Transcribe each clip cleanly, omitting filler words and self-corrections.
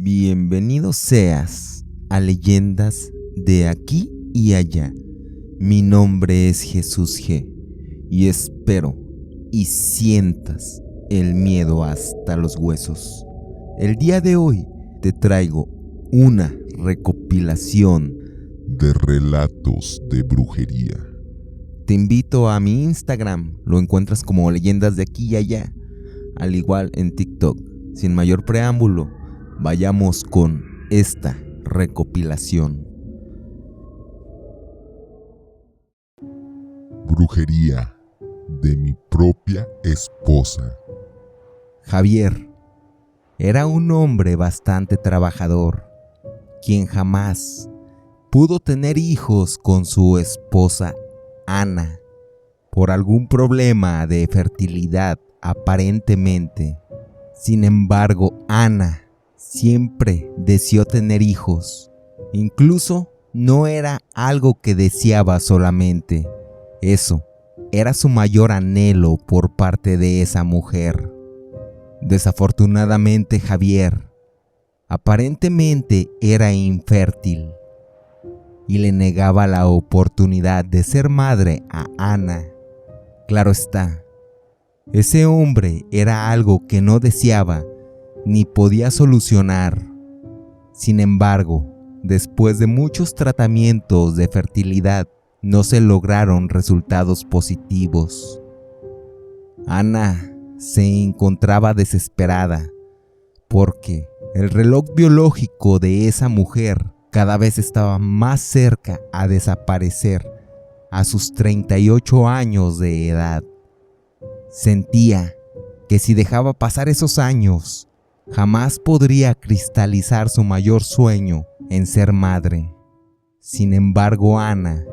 Bienvenido seas a Leyendas de Aquí y Allá. Mi nombre es Jesús G. Y espero y sientas el miedo hasta los huesos. El día de hoy te traigo una recopilación de relatos de brujería. Te invito a mi Instagram, lo encuentras como Leyendas de Aquí y Allá, al igual en TikTok. Sin mayor preámbulo, vayamos con esta recopilación. Brujería de mi propia esposa. Javier era un hombre bastante trabajador, quien jamás pudo tener hijos con su esposa Ana, por algún problema de fertilidad aparentemente. Sin embargo, Ana siempre deseó tener hijos. Incluso no era algo que deseaba solamente. Eso era su mayor anhelo por parte de esa mujer. Desafortunadamente, Javier aparentemente era infértil y le negaba la oportunidad de ser madre a Ana. Claro está, ese hombre era algo que no deseaba ni podía solucionar. Sin embargo, después de muchos tratamientos de fertilidad, no se lograron resultados positivos. Ana se encontraba desesperada porque el reloj biológico de esa mujer cada vez estaba más cerca a desaparecer a sus 38 años de edad. Sentía que si dejaba pasar esos años, jamás podría cristalizar su mayor sueño en ser madre. Sin embargo, Ana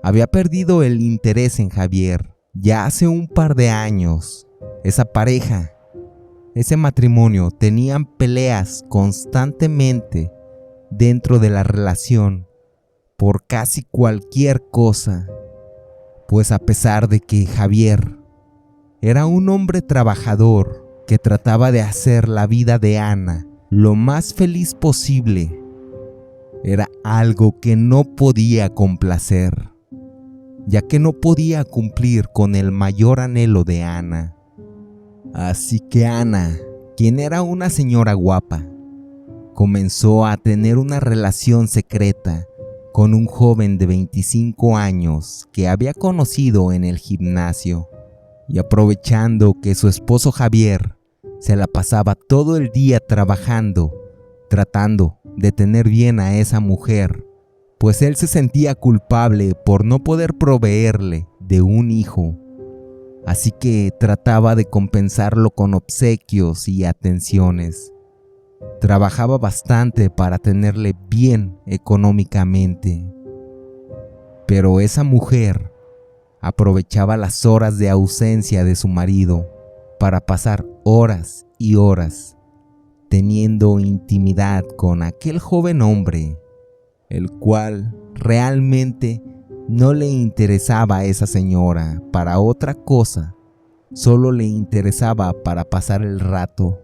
había perdido el interés en Javier ya hace un par de años. Esa pareja, ese matrimonio, tenían peleas constantemente dentro de la relación por casi cualquier cosa, pues a pesar de que Javier era un hombre trabajador que trataba de hacer la vida de Ana lo más feliz posible, era algo que no podía complacer, ya que no podía cumplir con el mayor anhelo de Ana. Así que Ana, quien era una señora guapa, comenzó a tener una relación secreta con un joven de 25 años que había conocido en el gimnasio. Y aprovechando que su esposo Javier se la pasaba todo el día trabajando, tratando de tener bien a esa mujer, pues él se sentía culpable por no poder proveerle de un hijo. Así que trataba de compensarlo con obsequios y atenciones. Trabajaba bastante para tenerle bien económicamente. Pero esa mujer aprovechaba las horas de ausencia de su marido para pasar horas y horas teniendo intimidad con aquel joven hombre, el cual realmente no le interesaba a esa señora para otra cosa, solo le interesaba para pasar el rato.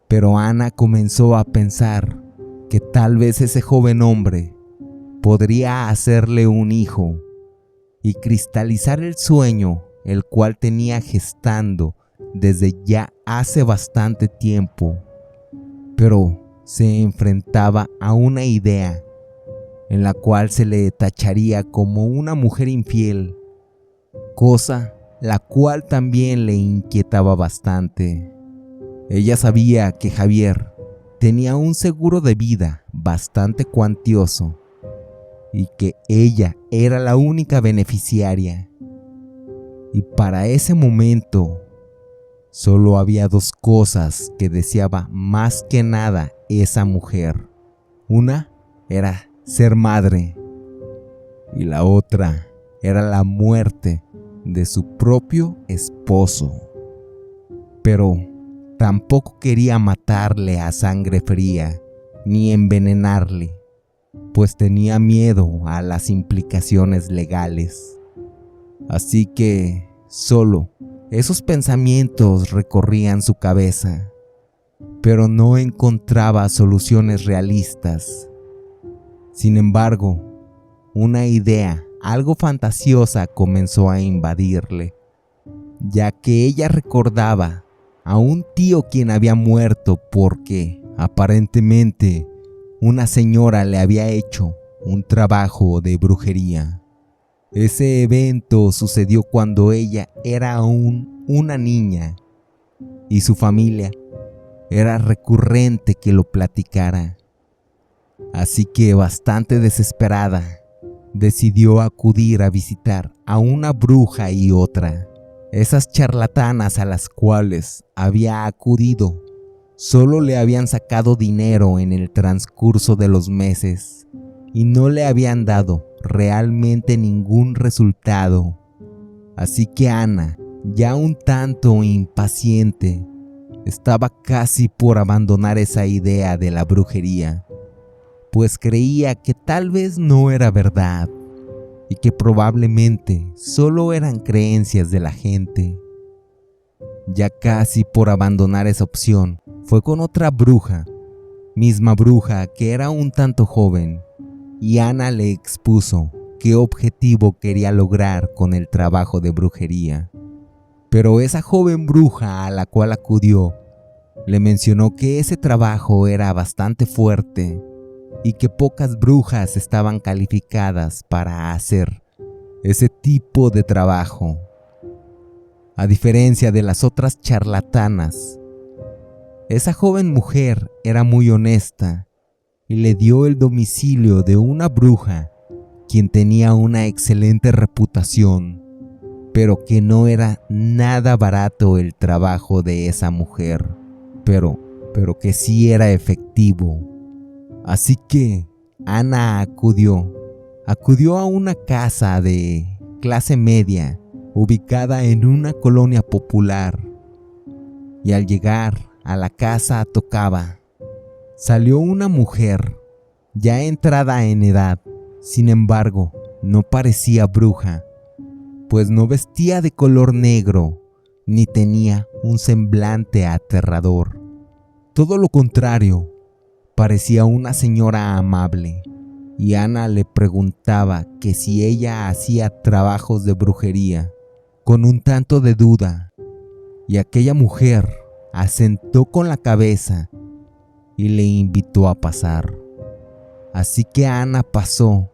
Pero Ana comenzó a pensar que tal vez ese joven hombre podría hacerle un hijo y cristalizar el sueño el cual tenía gestando desde ya hace bastante tiempo. Pero se enfrentaba a una idea en la cual se le tacharía como una mujer infiel, cosa la cual también le inquietaba bastante. Ella sabía que Javier tenía un seguro de vida bastante cuantioso y que ella era la única beneficiaria. Y para ese momento, solo había dos cosas que deseaba más que nada esa mujer. Una era ser madre y la otra era la muerte de su propio esposo. Pero tampoco quería matarle a sangre fría ni envenenarle, pues tenía miedo a las implicaciones legales. Así que solo esos pensamientos recorrían su cabeza, pero no encontraba soluciones realistas. Sin embargo, una idea algo fantasiosa comenzó a invadirle, ya que ella recordaba a un tío quien había muerto porque, aparentemente, una señora le había hecho un trabajo de brujería. Ese evento sucedió cuando ella era aún una niña y su familia era recurrente que lo platicara. Así que, bastante desesperada, decidió acudir a visitar a una bruja y otra. Esas charlatanas a las cuales había acudido solo le habían sacado dinero en el transcurso de los meses y no le habían dado realmente ningún resultado. Así que Ana, ya un tanto impaciente, estaba casi por abandonar esa idea de la brujería, pues creía que tal vez no era verdad y que probablemente solo eran creencias de la gente. Ya casi por abandonar esa opción, fue con otra bruja, misma bruja que era un tanto joven, y Ana le expuso qué objetivo quería lograr con el trabajo de brujería. Pero esa joven bruja a la cual acudió le mencionó que ese trabajo era bastante fuerte y que pocas brujas estaban calificadas para hacer ese tipo de trabajo. A diferencia de las otras charlatanas, esa joven mujer era muy honesta y le dio el domicilio de una bruja quien tenía una excelente reputación, pero que no era nada barato el trabajo de esa mujer, pero que sí era efectivo. Así que Ana acudió a una casa de clase media ubicada en una colonia popular, y al llegar a la casa tocaba. Salió una mujer ya entrada en edad. Sin embargo, no parecía bruja, pues no vestía de color negro ni tenía un semblante aterrador. Todo lo contrario, parecía una señora amable, y Ana le preguntaba que si ella hacía trabajos de brujería, con un tanto de duda, y aquella mujer asentó con la cabeza y le invitó a pasar. Así que Ana pasó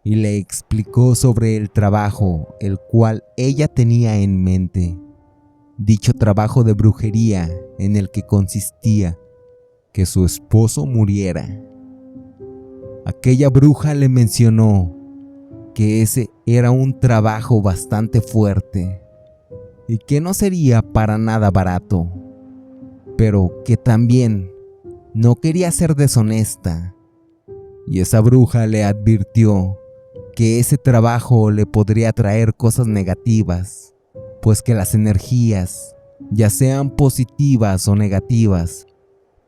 y le explicó sobre el trabajo el cual ella tenía en mente. Dicho trabajo de brujería en el que consistía que su esposo muriera. Aquella bruja le mencionó que ese era un trabajo bastante fuerte y que no sería para nada barato, pero que también no quería ser deshonesta, y esa bruja le advirtió que ese trabajo le podría traer cosas negativas, pues que las energías, ya sean positivas o negativas,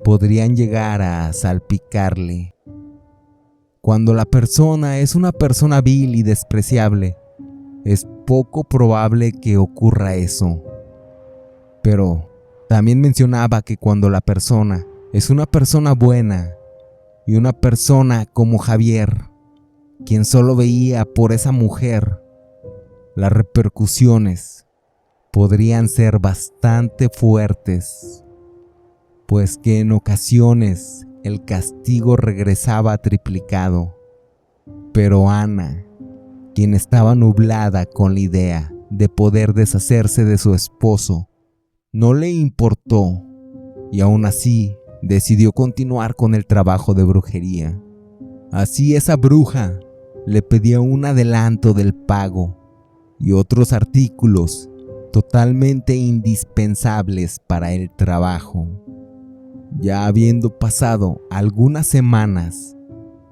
podrían llegar a salpicarle. Cuando la persona es una persona vil y despreciable, es poco probable que ocurra eso. Pero también mencionaba que cuando la persona es una persona buena y una persona como Javier, quien solo veía por esa mujer, las repercusiones podrían ser bastante fuertes, pues que en ocasiones el castigo regresaba triplicado. Pero Ana, quien estaba nublada con la idea de poder deshacerse de su esposo, no le importó y aún así decidió continuar con el trabajo de brujería. Así esa bruja le pedía un adelanto del pago y otros artículos totalmente indispensables para el trabajo. Ya habiendo pasado algunas semanas,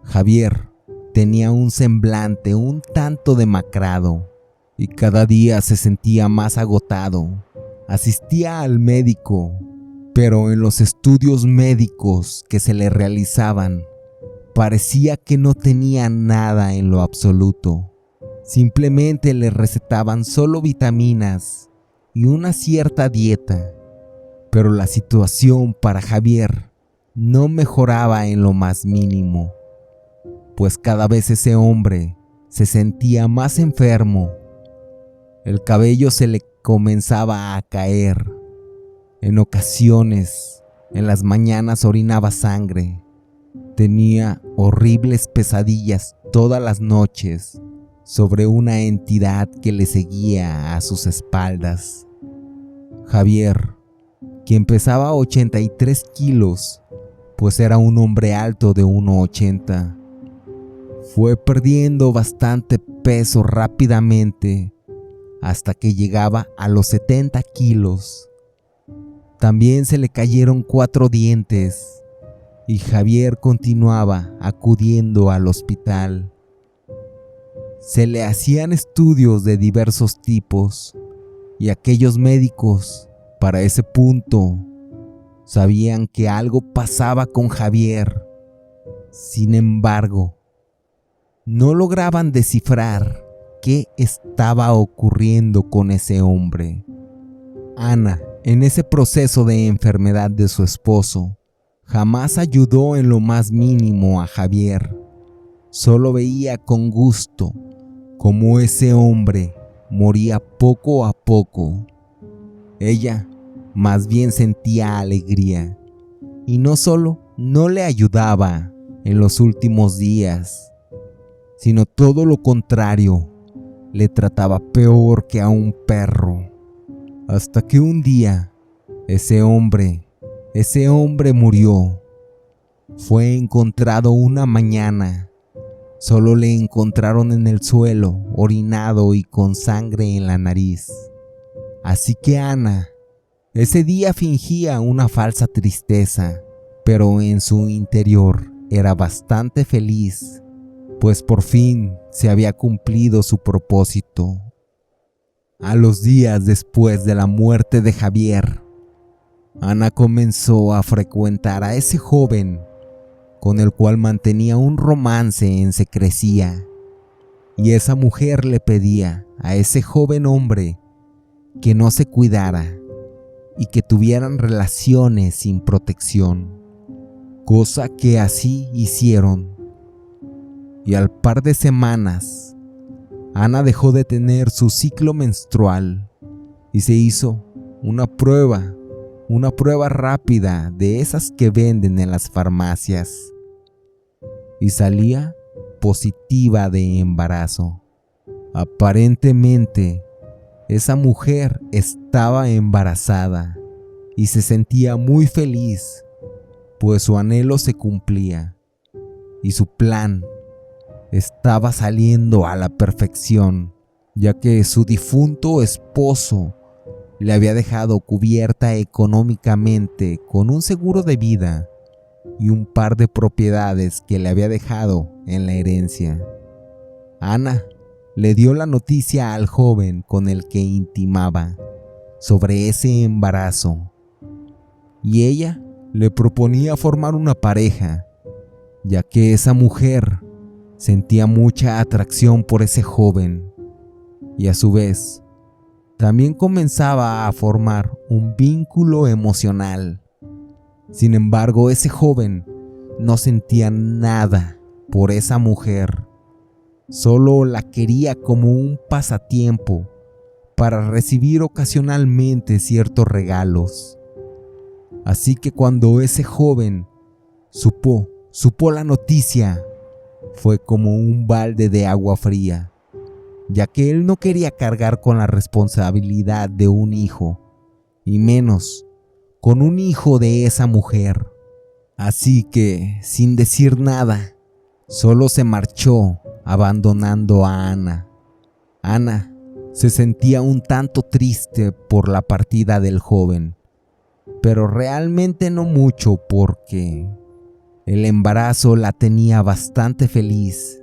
Javier tenía un semblante un tanto demacrado y cada día se sentía más agotado. Asistía al médico, pero en los estudios médicos que se le realizaban, parecía que no tenía nada en lo absoluto. Simplemente le recetaban solo vitaminas y una cierta dieta, Pero la situación para Javier no mejoraba en lo más mínimo, pues cada vez ese hombre se sentía más enfermo. El cabello se le comenzaba a caer. En ocasiones, en las mañanas orinaba sangre. Tenía horribles pesadillas todas las noches sobre una entidad que le seguía a sus espaldas. Javier, quien pesaba 83 kilos, pues era un hombre alto de 1,80, fue perdiendo bastante peso rápidamente hasta que llegaba a los 70 kilos. También se le cayeron 4 dientes y Javier continuaba acudiendo al hospital. Se le hacían estudios de diversos tipos y aquellos médicos, para ese punto, sabían que algo pasaba con Javier. Sin embargo, no lograban descifrar qué estaba ocurriendo con ese hombre. Ana, en ese proceso de enfermedad de su esposo, jamás ayudó en lo más mínimo a Javier. Solo veía con gusto cómo ese hombre moría poco a poco. Ella más bien sentía alegría, y no solo no le ayudaba en los últimos días, sino todo lo contrario, le trataba peor que a un perro. Hasta que un día, ese hombre murió. Fue encontrado una mañana. Solo le encontraron en el suelo, orinado y con sangre en la nariz. Así que Ana, ese día fingía una falsa tristeza, pero en su interior era bastante feliz, pues por fin se había cumplido su propósito. A los días después de la muerte de Javier, Ana comenzó a frecuentar a ese joven con el cual mantenía un romance en secrecía, y esa mujer le pedía a ese joven hombre que no se cuidara y que tuvieran relaciones sin protección, cosa que así hicieron. Y al par de semanas, Ana dejó de tener su ciclo menstrual y se hizo una prueba rápida de esas que venden en las farmacias, y salía positiva de embarazo. Aparentemente, esa mujer estaba embarazada y se sentía muy feliz, pues su anhelo se cumplía y su plan estaba saliendo a la perfección, ya que su difunto esposo le había dejado cubierta económicamente con un seguro de vida y un par de propiedades que le había dejado en la herencia. Ana le dio la noticia al joven con el que intimaba sobre ese embarazo, y ella le proponía formar una pareja, ya que esa mujer sentía mucha atracción por ese joven y a su vez también comenzaba a formar un vínculo emocional. Sin embargo, ese joven no sentía nada por esa mujer, solo la quería como un pasatiempo para recibir ocasionalmente ciertos regalos. Así que cuando ese joven supo la noticia, fue como un balde de agua fría, ya que él no quería cargar con la responsabilidad de un hijo, y menos con un hijo de esa mujer. Así que, sin decir nada, solo se marchó, abandonando a Ana. Ana se sentía un tanto triste por la partida del joven, pero realmente no mucho, porque el embarazo la tenía bastante feliz.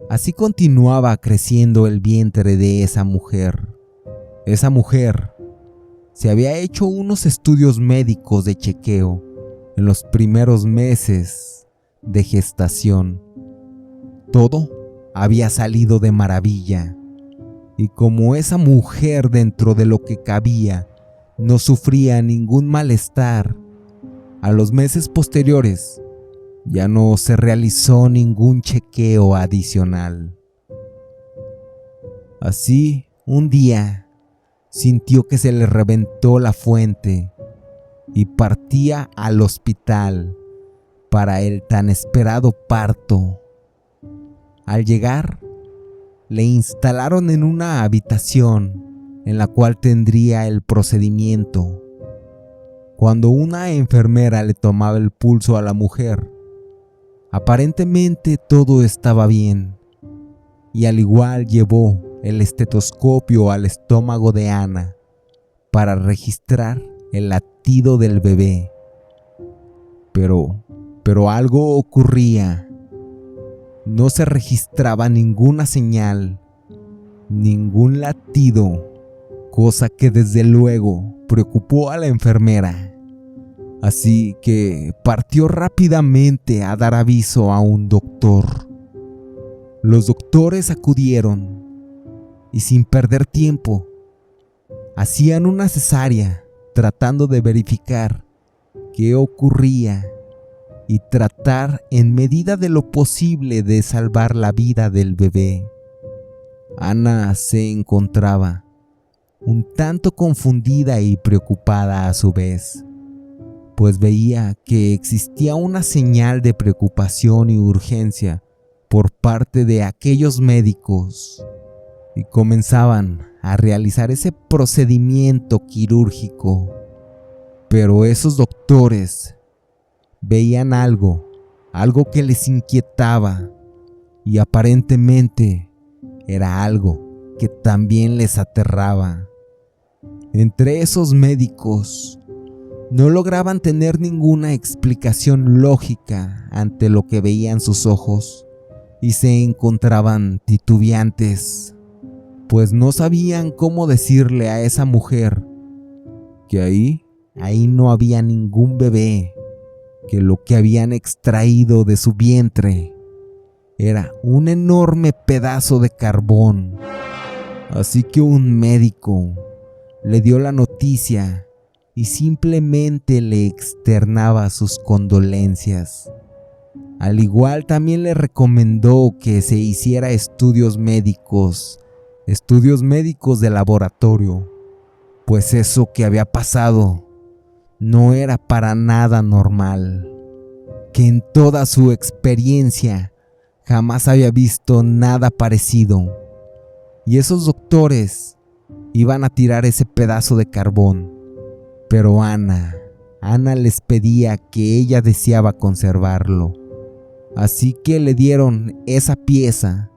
Así continuaba creciendo el vientre de esa mujer. Esa mujer se había hecho unos estudios médicos de chequeo en los primeros meses de gestación. Todo había salido de maravilla, y como esa mujer, dentro de lo que cabía, no sufría ningún malestar. A los meses posteriores, ya no se realizó ningún chequeo adicional. Así, un día, sintió que se le reventó la fuente y partía al hospital para el tan esperado parto. Al llegar, le instalaron en una habitación en la cual tendría el procedimiento. Cuando una enfermera le tomaba el pulso a la mujer, aparentemente todo estaba bien, y al igual llevó el estetoscopio al estómago de Ana para registrar el latido del bebé. Pero algo ocurría. No se registraba ninguna señal, ningún latido, cosa que desde luego preocupó a la enfermera. Así que partió rápidamente a dar aviso a un doctor. Los doctores acudieron y sin perder tiempo hacían una cesárea tratando de verificar qué ocurría y tratar en medida de lo posible de salvar la vida del bebé. Ana se encontraba un tanto confundida y preocupada a su vez, pues veía que existía una señal de preocupación y urgencia por parte de aquellos médicos y comenzaban a realizar ese procedimiento quirúrgico. Pero esos doctores veían algo que les inquietaba y aparentemente era algo que también les aterraba. Entre esos médicos no lograban tener ninguna explicación lógica ante lo que veían sus ojos y se encontraban titubeantes, pues no sabían cómo decirle a esa mujer que ahí no había ningún bebé, que lo que habían extraído de su vientre era un enorme pedazo de carbón. Así que un médico le dio la noticia y simplemente le externaba sus condolencias. Al igual también le recomendó que se hiciera estudios médicos de laboratorio, pues eso que había pasado no era para nada normal, que en toda su experiencia jamás había visto nada parecido. Y esos doctores iban a tirar ese pedazo de carbón, pero Ana les pedía que ella deseaba conservarlo. Así que le dieron esa pieza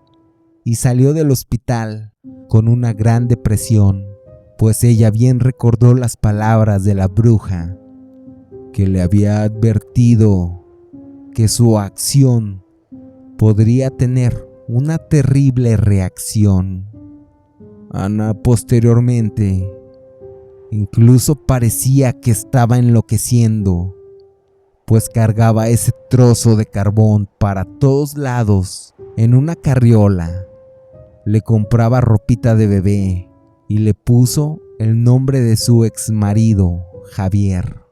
y salió del hospital con una gran depresión, pues ella bien recordó las palabras de la bruja, que le había advertido que su acción podría tener una terrible reacción. Ana posteriormente incluso parecía que estaba enloqueciendo, pues cargaba ese trozo de carbón para todos lados en una carriola. Le compraba ropita de bebé y le puso el nombre de su exmarido, Javier.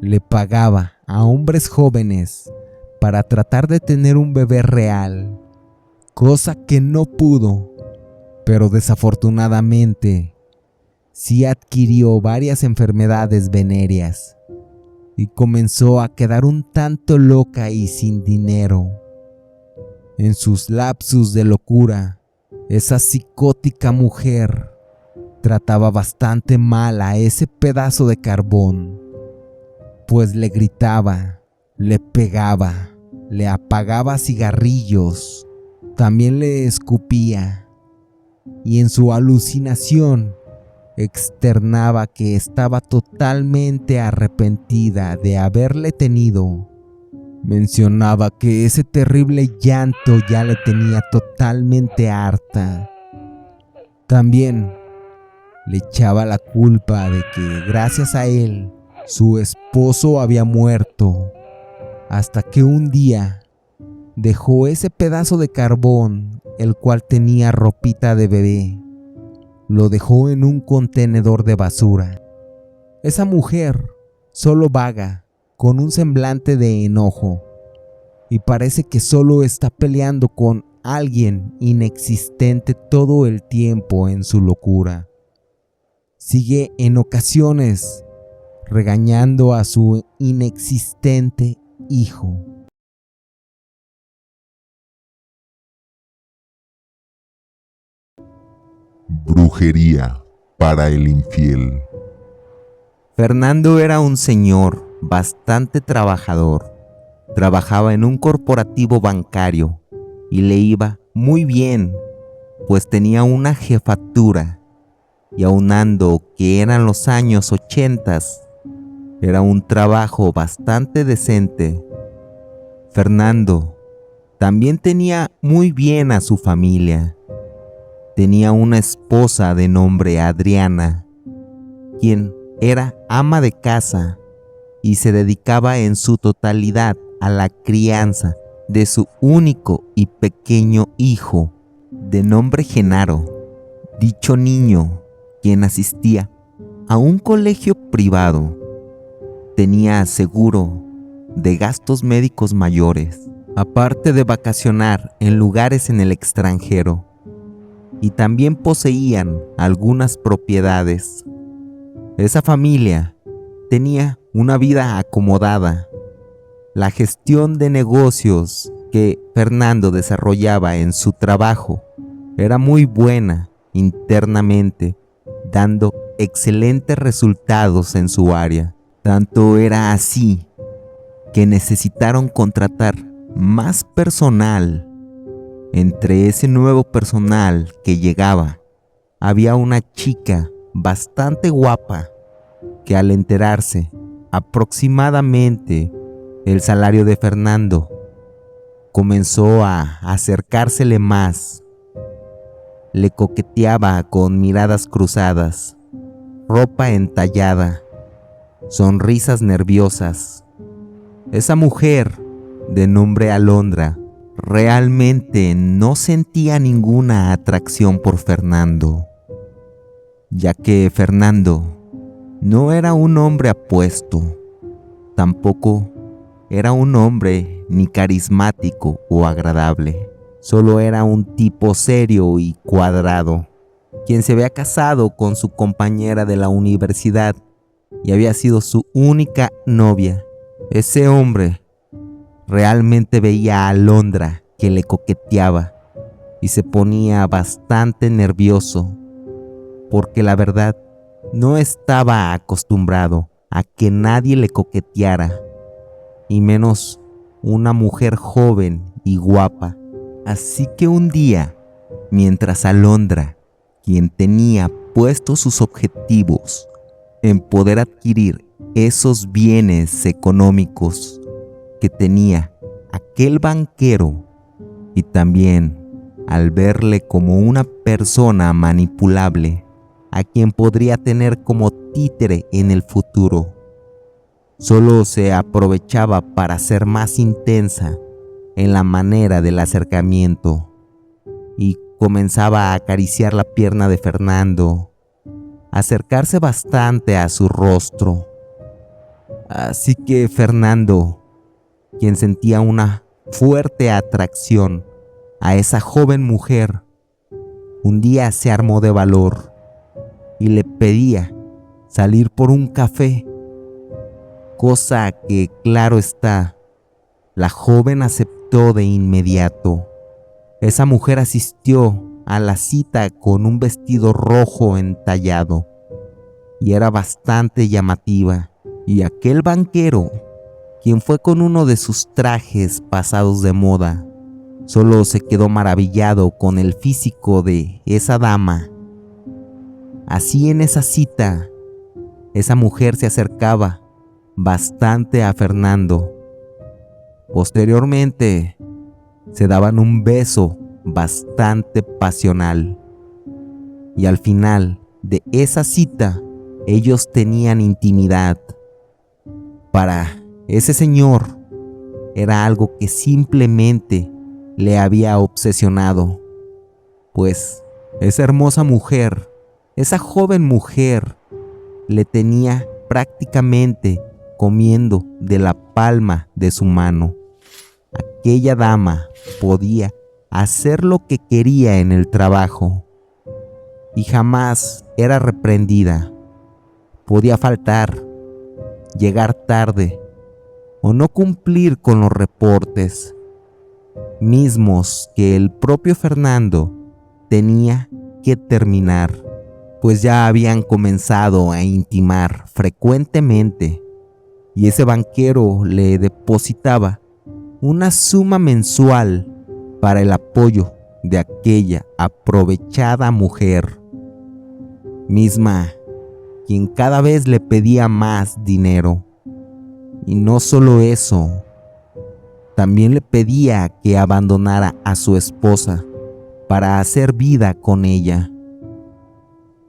Le pagaba a hombres jóvenes para tratar de tener un bebé real, cosa que no pudo, pero desafortunadamente sí adquirió varias enfermedades venéreas y comenzó a quedar un tanto loca y sin dinero. En sus lapsus de locura, esa psicótica mujer trataba bastante mal a ese pedazo de carbón, pues le gritaba, le pegaba, le apagaba cigarrillos, también le escupía, y en su alucinación externaba que estaba totalmente arrepentida de haberle tenido. Mencionaba que ese terrible llanto ya le tenía totalmente harta. También le echaba la culpa de que gracias a él su esposo había muerto, hasta que un día dejó ese pedazo de carbón, el cual tenía ropita de bebé, lo dejó en un contenedor de basura Esa mujer solo vaga, con un semblante de enojo, y parece que solo está peleando con alguien inexistente todo el tiempo en su locura. Sigue en ocasiones regañando a su inexistente hijo. Brujería para el infiel. Fernando era un señor bastante trabajador. Trabajaba en un corporativo bancario y le iba muy bien, pues tenía una jefatura, y aunando que eran los años 80, era un trabajo bastante decente. Fernando también tenía muy bien a su familia. Tenía una esposa de nombre Adriana, quien era ama de casa y se dedicaba en su totalidad a la crianza de su único y pequeño hijo, de nombre Genaro. Dicho niño, quien asistía a un colegio privado, tenía seguro de gastos médicos mayores, aparte de vacacionar en lugares en el extranjero, y también poseían algunas propiedades. Esa familia tenía una vida acomodada. La gestión de negocios que Fernando desarrollaba en su trabajo era muy buena internamente, dando excelentes resultados en su área. Tanto era así que necesitaron contratar más personal. Entre ese nuevo personal que llegaba, había una chica bastante guapa que, al enterarse aproximadamente el salario de Fernando, comenzó a acercársele más. Le coqueteaba con miradas cruzadas, ropa entallada, sonrisas nerviosas. Esa mujer, de nombre Alondra, realmente no sentía ninguna atracción por Fernando, ya que Fernando no era un hombre apuesto, tampoco era un hombre ni carismático o agradable. Solo era un tipo serio y cuadrado, quien se había casado con su compañera de la universidad y había sido su única novia. Ese hombre realmente veía a Alondra que le coqueteaba y se ponía bastante nervioso, porque la verdad no estaba acostumbrado a que nadie le coqueteara, y menos una mujer joven y guapa. Así que un día, mientras Alondra, quien tenía puestos sus objetivos en poder adquirir esos bienes económicos que tenía aquel banquero, y también al verle como una persona manipulable a quien podría tener como títere en el futuro, solo se aprovechaba para ser más intensa en la manera del acercamiento y comenzaba a acariciar la pierna de Fernando, acercarse bastante a su rostro. Así que Fernando, quien sentía una fuerte atracción a esa joven mujer, un día se armó de valor y le pedía salir por un café, cosa que, claro está, la joven aceptó de inmediato. Esa mujer asistió a la cita con un vestido rojo entallado y era bastante llamativa, y aquel banquero, quien fue con uno de sus trajes pasados de moda, solo se quedó maravillado con el físico de esa dama. Así, en esa cita, esa mujer se acercaba bastante a Fernando. Posteriormente, se daban un beso bastante pasional, y al final de esa cita, ellos tenían intimidad. Para ese señor, era algo que simplemente le había obsesionado, pues esa hermosa mujer, esa joven mujer, le tenía prácticamente comiendo de la palma de su mano. Aquella dama podía hacer lo que quería en el trabajo y jamás era reprendida. Podía faltar, llegar tarde o no cumplir con los reportes, mismos que el propio Fernando tenía que terminar, pues ya habían comenzado a intimar frecuentemente y ese banquero le depositaba una suma mensual para el apoyo de aquella aprovechada mujer, misma quien cada vez le pedía más dinero. Y no solo eso, también le pedía que abandonara a su esposa para hacer vida con ella.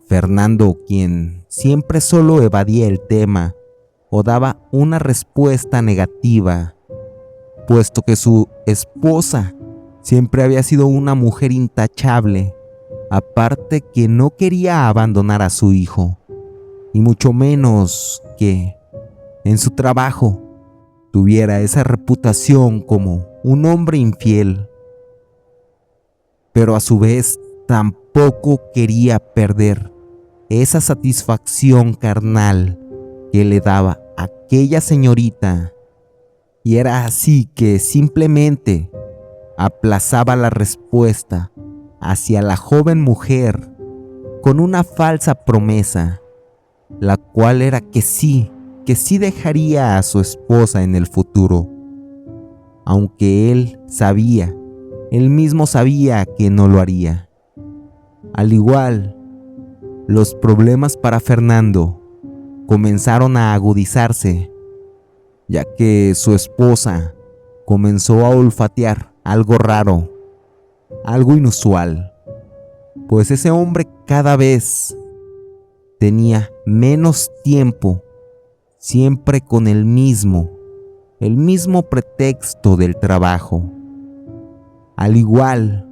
Fernando, quien siempre solo evadía el tema o daba una respuesta negativa, puesto que su esposa siempre había sido una mujer intachable, aparte que no quería abandonar a su hijo, y mucho menos que en su trabajo tuviera esa reputación como un hombre infiel. Pero a su vez tampoco quería perder esa satisfacción carnal que le daba aquella señorita, y era así que simplemente aplazaba la respuesta hacia la joven mujer con una falsa promesa, la cual era que sí dejaría a su esposa en el futuro, aunque él mismo sabía que no lo haría. Al igual, los problemas para Fernando comenzaron a agudizarse, ya que su esposa comenzó a olfatear algo raro, algo inusual, pues ese hombre cada vez tenía menos tiempo, siempre con el mismo pretexto del trabajo. Al igual,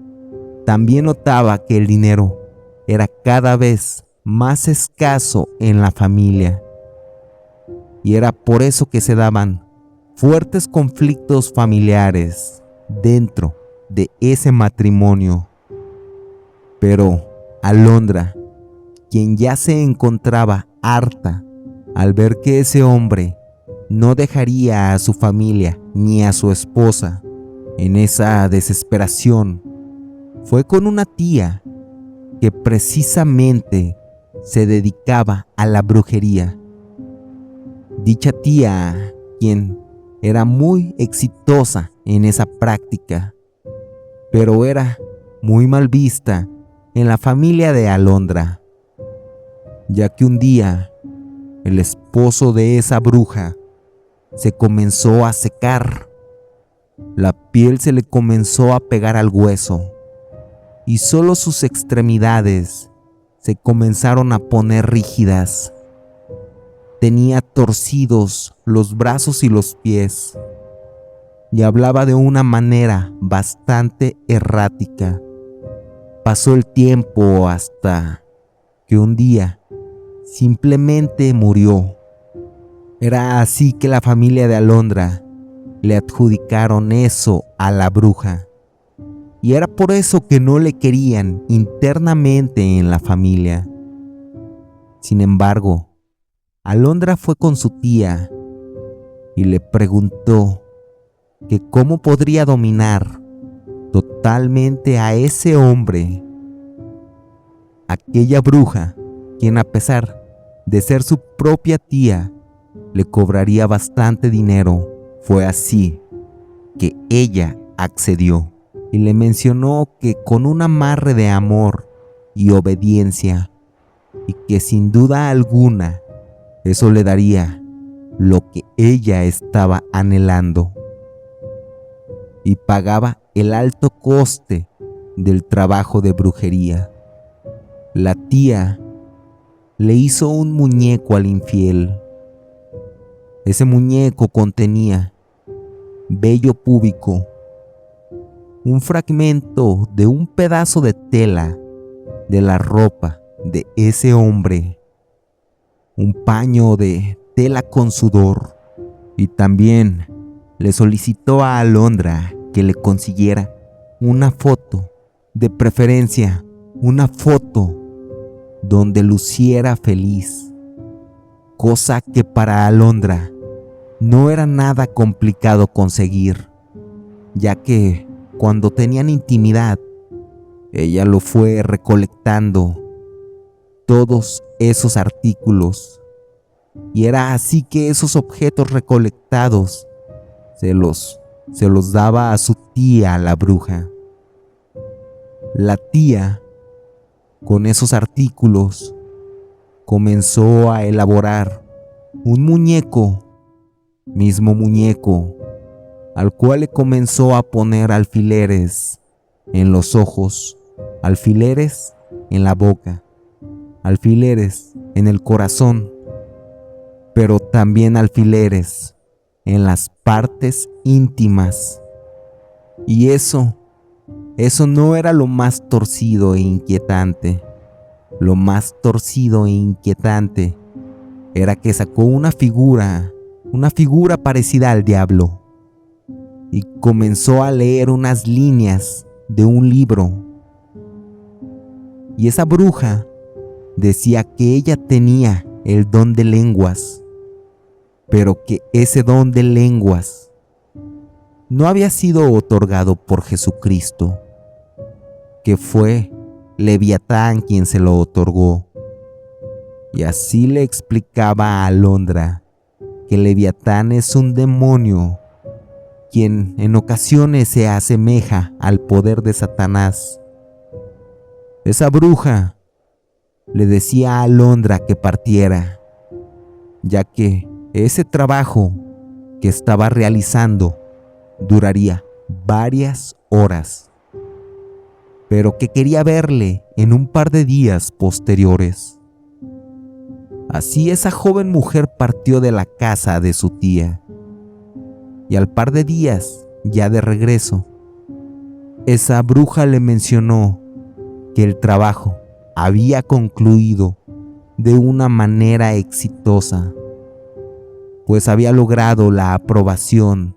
también notaba que el dinero era cada vez más escaso en la familia, y era por eso que se daban fuertes conflictos familiares dentro de ese matrimonio. Pero Alondra, quien ya se encontraba harta al ver que ese hombre no dejaría a su familia ni a su esposa, en esa desesperación fue con una tía que precisamente se dedicaba a la brujería. Dicha tía, quien era muy exitosa en esa práctica, pero era muy mal vista en la familia de Alondra, ya que un día el esposo de esa bruja se comenzó a secar, la piel se le comenzó a pegar al hueso y solo sus extremidades se comenzaron a poner rígidas. Tenía torcidos los brazos y los pies y hablaba de una manera bastante errática. Pasó el tiempo hasta que un día simplemente murió. Era así que la familia de Alondra le adjudicaron eso a la bruja, y era por eso que no le querían internamente en la familia. Sin embargo, Alondra fue con su tía y le preguntó que cómo podría dominar totalmente a ese hombre. Aquella bruja, quien a pesar de ser su propia tía, le cobraría bastante dinero. Fue así que ella accedió y le mencionó que con un amarre de amor y obediencia, y que sin duda alguna eso le daría lo que ella estaba anhelando, y pagaba el alto coste del trabajo de brujería. La tía le hizo un muñeco al infiel. Ese muñeco contenía vello púbico, un fragmento de un pedazo de tela de la ropa de ese hombre, un paño de tela con sudor, y también le solicitó a Alondra que le consiguiera una foto, de preferencia una foto donde luciera feliz, cosa que para Alondra no era nada complicado conseguir, ya que cuando tenían intimidad, ella lo fue recolectando todos esos artículos, y era así que esos objetos recolectados se los daba a su tía, la bruja. La tía, con esos artículos, comenzó a elaborar un mismo muñeco, al cual le comenzó a poner alfileres en los ojos, alfileres en la boca, alfileres en el corazón, pero también alfileres en las partes íntimas. Y eso no era lo más torcido e inquietante. Lo más torcido e inquietante era que sacó una figura parecida al diablo, y comenzó a leer unas líneas de un libro. Y esa bruja decía que ella tenía el don de lenguas, pero que ese don de lenguas no había sido otorgado por Jesucristo, que fue Leviatán quien se lo otorgó. Y así le explicaba a Alondra que Leviatán es un demonio quien en ocasiones se asemeja al poder de Satanás. Esa bruja le decía a Alondra que partiera, ya que ese trabajo que estaba realizando duraría varias horas, pero que quería verle en un par de días posteriores. Así esa joven mujer partió de la casa de su tía, y al par de días, ya de regreso, esa bruja le mencionó que el trabajo había concluido de una manera exitosa, pues había logrado la aprobación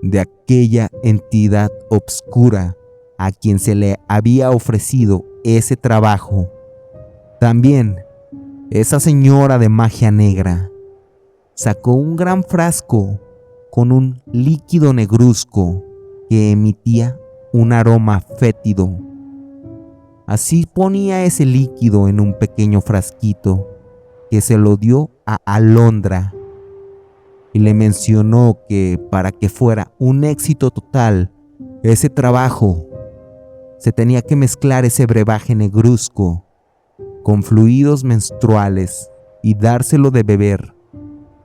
de aquella entidad obscura a quien se le había ofrecido ese trabajo. También esa señora de magia negra sacó un gran frasco con un líquido negruzco que emitía un aroma fétido. Así ponía ese líquido en un pequeño frasquito que se lo dio a Alondra, y le mencionó que para que fuera un éxito total ese trabajo, se tenía que mezclar ese brebaje negruzco con fluidos menstruales y dárselo de beber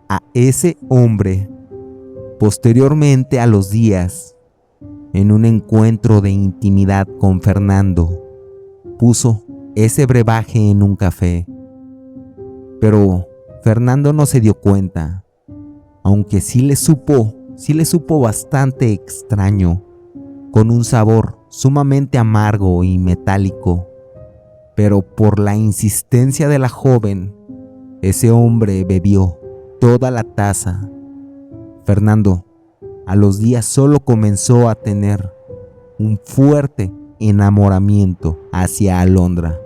a ese hombre. Posteriormente, a los días, en un encuentro de intimidad con Fernando, puso ese brebaje en un café. Pero Fernando no se dio cuenta, aunque sí le supo bastante extraño, con un sabor sumamente amargo y metálico. Pero por la insistencia de la joven, ese hombre bebió toda la taza. Fernando, a los días, solo comenzó a tener un fuerte enamoramiento hacia Alondra,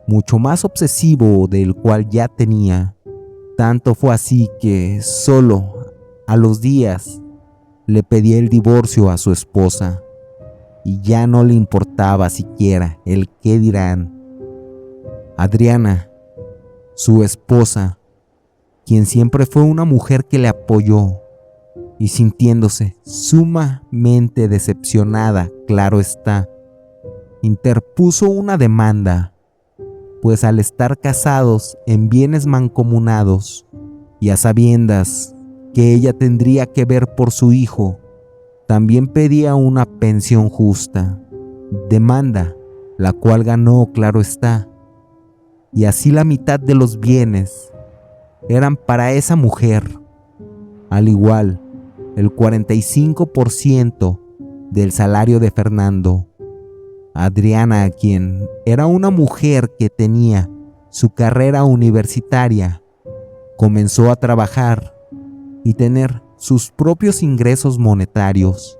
mucho más obsesivo del cual ya tenía. Tanto fue así que solo a los días le pedía el divorcio a su esposa, y ya no le importaba siquiera el qué dirán. Adriana, su esposa, quien siempre fue una mujer que le apoyó, y sintiéndose sumamente decepcionada, claro está, interpuso una demanda, pues al estar casados en bienes mancomunados y a sabiendas que ella tendría que ver por su hijo, también pedía una pensión justa, demanda la cual ganó, claro está, y así la mitad de los bienes eran para esa mujer, al igual el 45% del salario de Fernando. Adriana, quien era una mujer que tenía su carrera universitaria comenzó a trabajar y tener sus propios ingresos monetarios,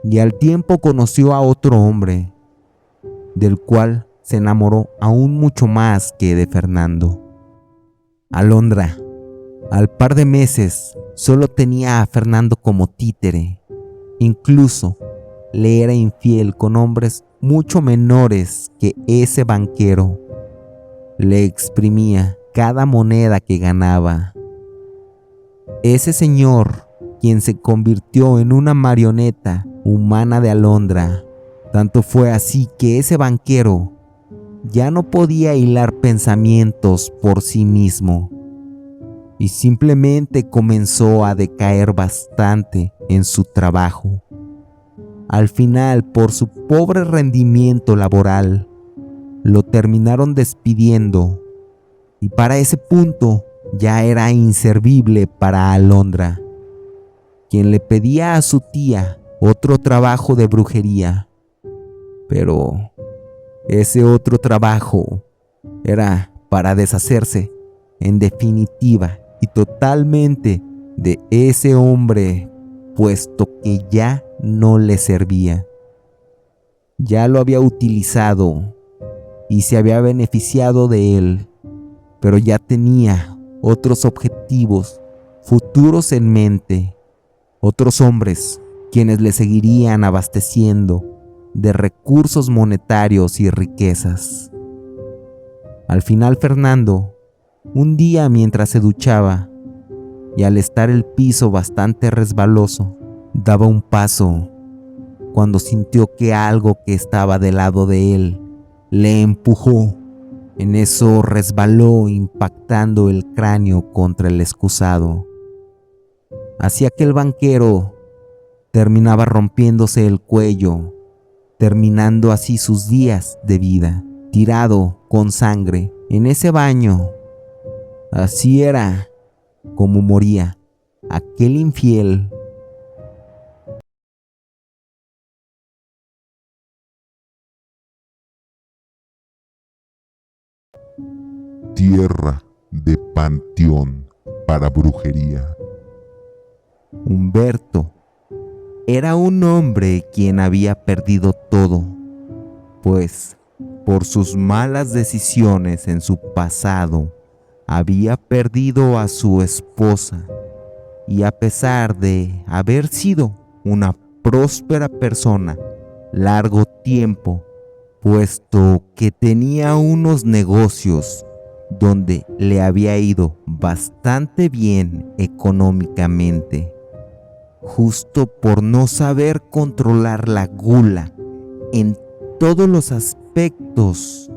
y al tiempo conoció a otro hombre, del cual se enamoró aún mucho más que de Fernando. Alondra, al par de meses, solo tenía a Fernando como títere. Incluso le era infiel con hombres mucho menores que ese banquero. Le exprimía cada moneda que ganaba. Ese señor, quien se convirtió en una marioneta humana de Alondra, tanto fue así que ese banquero ya no podía hilar pensamientos por sí mismo y simplemente comenzó a decaer bastante en su trabajo. Al final, por su pobre rendimiento laboral, lo terminaron despidiendo y para ese punto ya era inservible para Alondra, quien le pedía a su tía otro trabajo de brujería. Pero ese otro trabajo era para deshacerse, en definitiva y totalmente, de ese hombre, puesto que ya no le servía. Ya lo había utilizado y se había beneficiado de él, pero ya tenía otros objetivos futuros en mente, otros hombres quienes le seguirían abasteciendo de recursos monetarios y riquezas. Al final, Fernando, un día mientras se duchaba y al estar el piso bastante resbaloso, daba un paso cuando sintió que algo que estaba del lado de él le empujó. En eso resbaló, impactando el cráneo contra el excusado. Hacía que el banquero terminaba rompiéndose el cuello, terminando así sus días de vida, tirado con sangre en ese baño. Así era como moría aquel infiel. Tierra de panteón para brujería. Humberto era un hombre quien había perdido todo, pues por sus malas decisiones en su pasado había perdido a su esposa, y a pesar de haber sido una próspera persona largo tiempo, puesto que tenía unos negocios donde le había ido bastante bien económicamente, justo por no saber controlar la gula en todos los aspectos,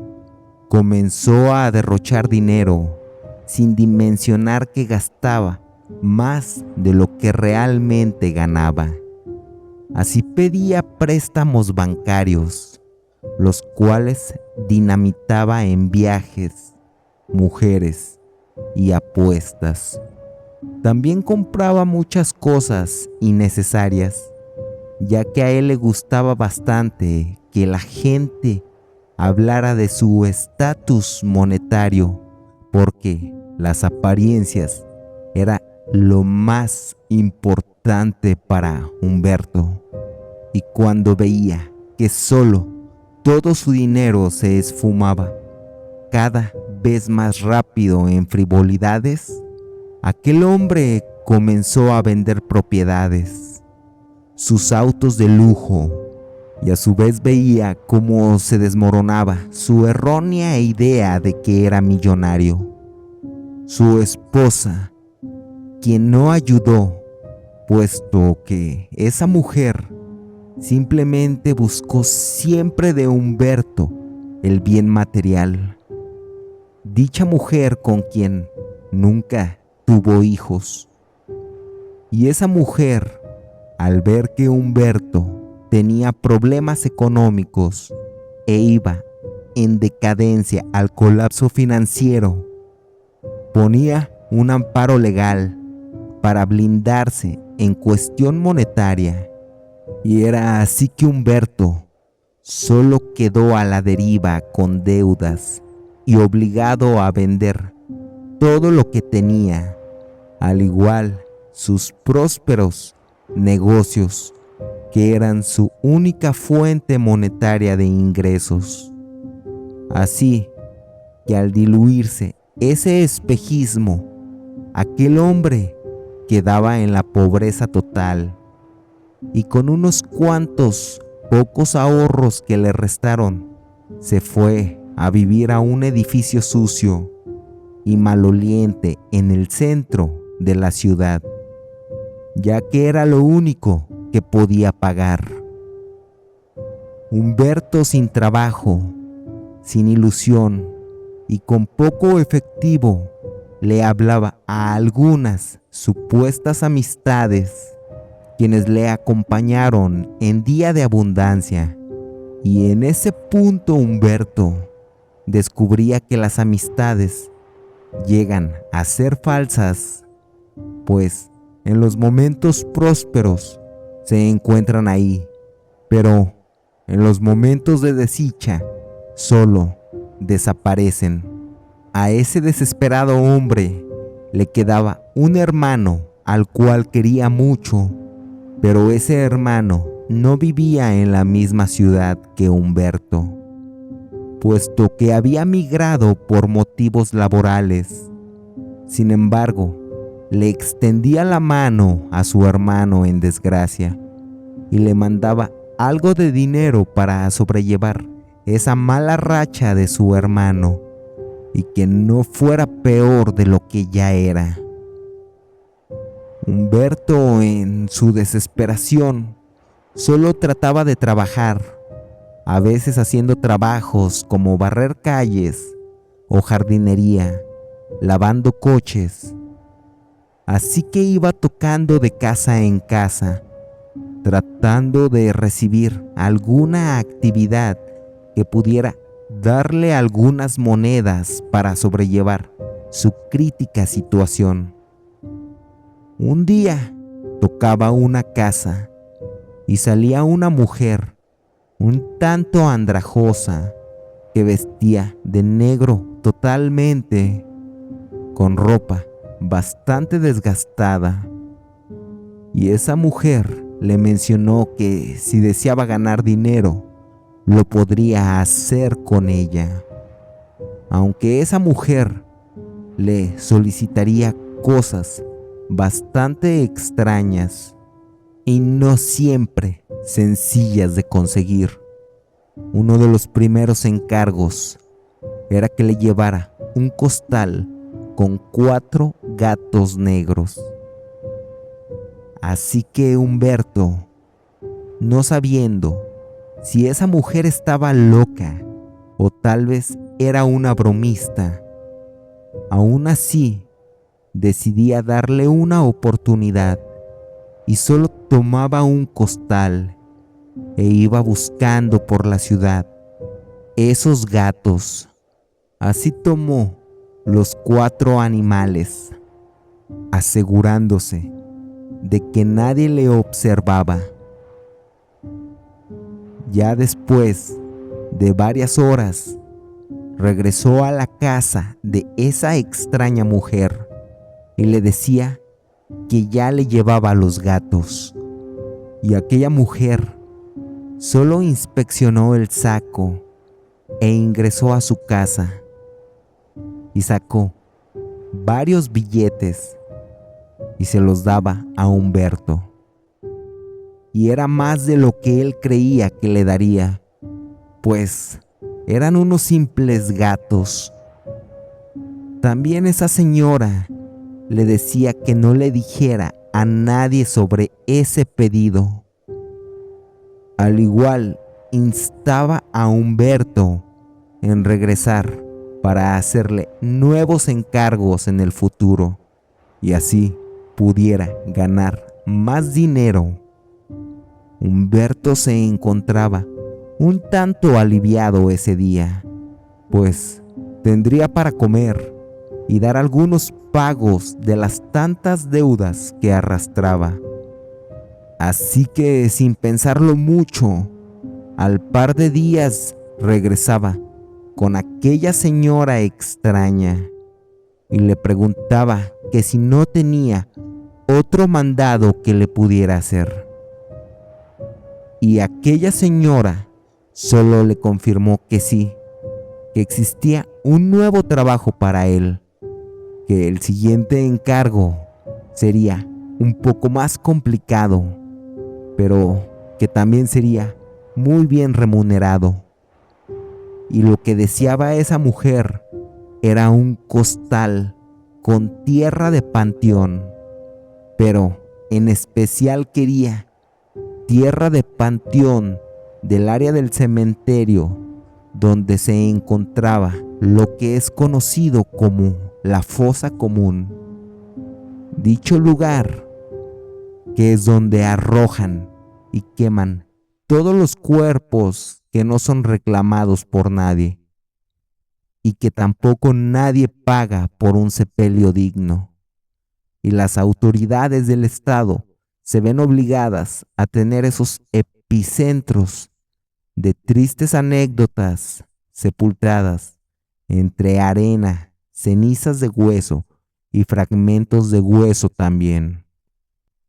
comenzó a derrochar dinero sin dimensionar que gastaba más de lo que realmente ganaba. Así pedía préstamos bancarios, los cuales dinamitaba en viajes, mujeres y apuestas. También compraba muchas cosas innecesarias, ya que a él le gustaba bastante que la gente hablara de su estatus monetario, porque las apariencias era lo más importante para Humberto. Y cuando veía que solo todo su dinero se esfumaba cada vez más rápido en frivolidades, aquel hombre comenzó a vender propiedades, sus autos de lujo, y a su vez veía cómo se desmoronaba su errónea idea de que era millonario. Su esposa, quien no ayudó, puesto que esa mujer simplemente buscó siempre de Humberto el bien material. Dicha mujer con quien nunca tuvo hijos. Y esa mujer, al ver que Humberto tenía problemas económicos e iba en decadencia al colapso financiero, ponía un amparo legal para blindarse en cuestión monetaria. Y era así que Humberto solo quedó a la deriva con deudas y obligado a vender todo lo que tenía, al igual sus prósperos negocios, que eran su única fuente monetaria de ingresos. Así que al diluirse ese espejismo, aquel hombre quedaba en la pobreza total, y con unos cuantos pocos ahorros que le restaron, se fue a vivir a un edificio sucio y maloliente en el centro de la ciudad, ya que era lo único que podía pagar. Humberto, sin trabajo, sin ilusión y con poco efectivo, le hablaba a algunas supuestas amistades, quienes le acompañaron en día de abundancia, y en ese punto Humberto descubría que las amistades llegan a ser falsas, pues en los momentos prósperos se encuentran ahí, pero en los momentos de desdicha solo desaparecen. A ese desesperado hombre le quedaba un hermano al cual quería mucho, pero ese hermano no vivía en la misma ciudad que Humberto, puesto que había migrado por motivos laborales. Sin embargo, le extendía la mano a su hermano en desgracia y le mandaba algo de dinero para sobrellevar esa mala racha de su hermano y que no fuera peor de lo que ya era. Humberto, en su desesperación, solo trataba de trabajar, a veces haciendo trabajos como barrer calles o jardinería, lavando coches. Así que iba tocando de casa en casa, tratando de recibir alguna actividad que pudiera darle algunas monedas para sobrellevar su crítica situación. Un día tocaba una casa y salía una mujer un tanto andrajosa que vestía de negro totalmente, con ropa bastante desgastada, y esa mujer le mencionó que si deseaba ganar dinero lo podría hacer con ella, aunque esa mujer le solicitaría cosas bastante extrañas y no siempre sencillas de conseguir. Uno de los primeros encargos era que le llevara un costal con 4 gatos negros. Así que Humberto, no sabiendo si esa mujer estaba loca o tal vez era una bromista, aún así decidía darle una oportunidad y solo tomaba un costal e iba buscando por la ciudad esos gatos. Así tomó los 4 animales, asegurándose de que nadie le observaba. Ya después de varias horas, regresó a la casa de esa extraña mujer y le decía que ya le llevaba los gatos. Y aquella mujer solo inspeccionó el saco e ingresó a su casa y sacó varios billetes y se los daba a Humberto. Y era más de lo que él creía que le daría, pues eran unos simples gatos. También esa señora le decía que no le dijera a nadie sobre ese pedido. Al igual, instaba a Humberto en regresar para hacerle nuevos encargos en el futuro y así pudiera ganar más dinero. Humberto se encontraba un tanto aliviado ese día, pues tendría para comer y dar algunos pagos de las tantas deudas que arrastraba. Así que, sin pensarlo mucho, al par de días regresaba con aquella señora extraña y le preguntaba que si no tenía otro mandado que le pudiera hacer. Y aquella señora solo le confirmó que sí, que existía un nuevo trabajo para él, que el siguiente encargo sería un poco más complicado, pero que también sería muy bien remunerado. Y lo que deseaba esa mujer era un costal con tierra de panteón, pero en especial quería tierra de panteón del área del cementerio donde se encontraba lo que es conocido como la fosa común. Dicho lugar, que es donde arrojan y queman todos los cuerpos que no son reclamados por nadie y que tampoco nadie paga por un sepelio digno. Y las autoridades del estado se ven obligadas a tener esos epicentros de tristes anécdotas sepultadas entre arena, cenizas de hueso y fragmentos de hueso también.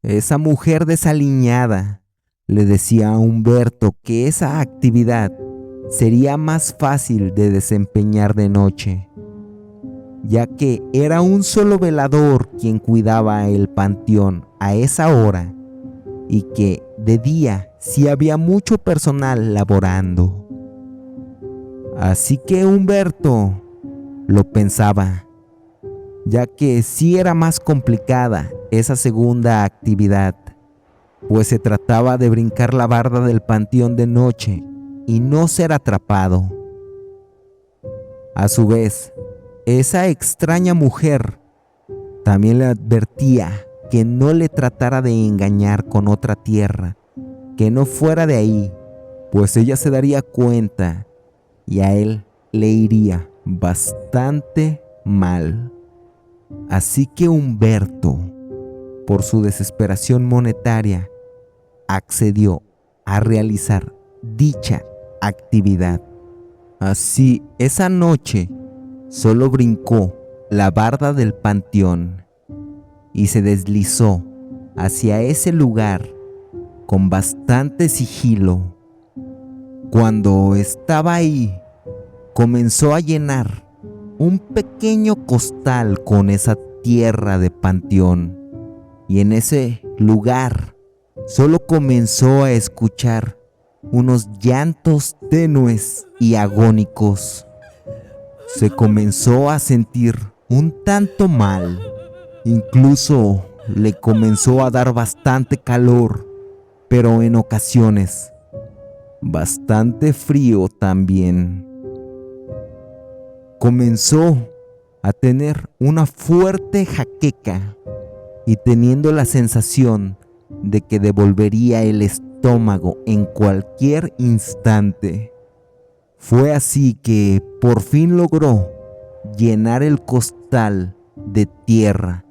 Esa mujer desaliñada le decía a Humberto que esa actividad sería más fácil de desempeñar de noche, ya que era un solo velador quien cuidaba el panteón a esa hora y que de día sí había mucho personal laborando. Así que Humberto lo pensaba, ya que sí era más complicada esa segunda actividad, pues se trataba de brincar la barda del panteón de noche y no ser atrapado. A su vez, esa extraña mujer también le advertía que no le tratara de engañar con otra tierra, que no fuera de ahí, pues ella se daría cuenta y a él le iría bastante mal. Así que Humberto, por su desesperación monetaria, accedió a realizar dicha actividad. Así, esa noche, solo brincó la barda del panteón y se deslizó hacia ese lugar con bastante sigilo. Cuando estaba ahí, comenzó a llenar un pequeño costal con esa tierra de panteón, y en ese lugar solo comenzó a escuchar unos llantos tenues y agónicos. Se comenzó a sentir un tanto mal, incluso le comenzó a dar bastante calor, pero en ocasiones bastante frío también. Comenzó a tener una fuerte jaqueca y teniendo la sensación de que devolvería el estómago en cualquier instante. Fue así que por fin logró llenar el costal de tierra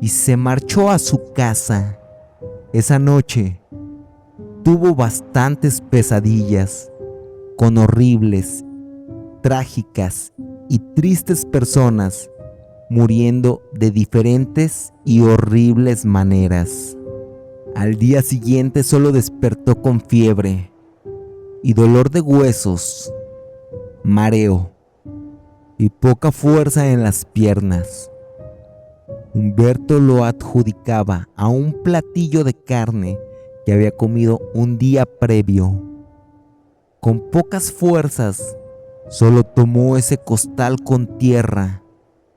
y se marchó a su casa. Esa noche tuvo bastantes pesadillas con horribles, trágicas y tristes personas muriendo de diferentes y horribles maneras. Al día siguiente solo despertó con fiebre y dolor de huesos, mareo y poca fuerza en las piernas. Humberto lo adjudicaba a un platillo de carne que había comido un día previo. Con pocas fuerzas, solo tomó ese costal con tierra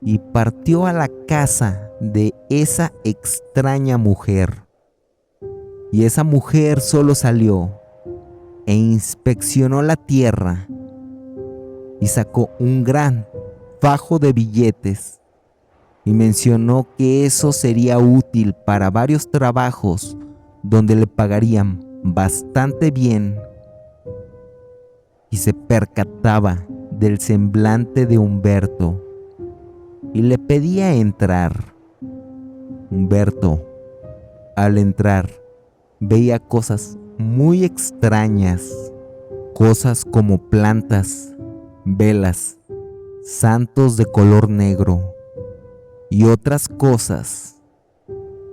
y partió a la casa de esa extraña mujer. Y esa mujer solo salió e inspeccionó la tierra y sacó un gran fajo de billetes y mencionó que eso sería útil para varios trabajos donde le pagarían bastante bien. Y se percataba del semblante de Humberto y le pedía entrar. Humberto, al entrar, veía cosas muy extrañas, cosas como plantas, velas, santos de color negro, y otras cosas.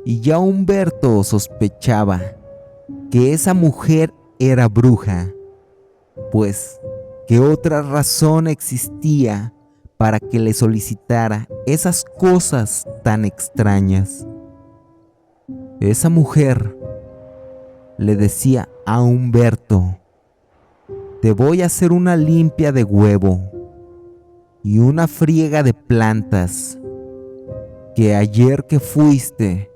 Y ya Humberto sospechaba que esa mujer era bruja, pues ¿qué otra razón existía para que le solicitara esas cosas tan extrañas? Esa mujer le decía a Humberto: te voy a hacer una limpia de huevo y una friega de plantas, que ayer que fuiste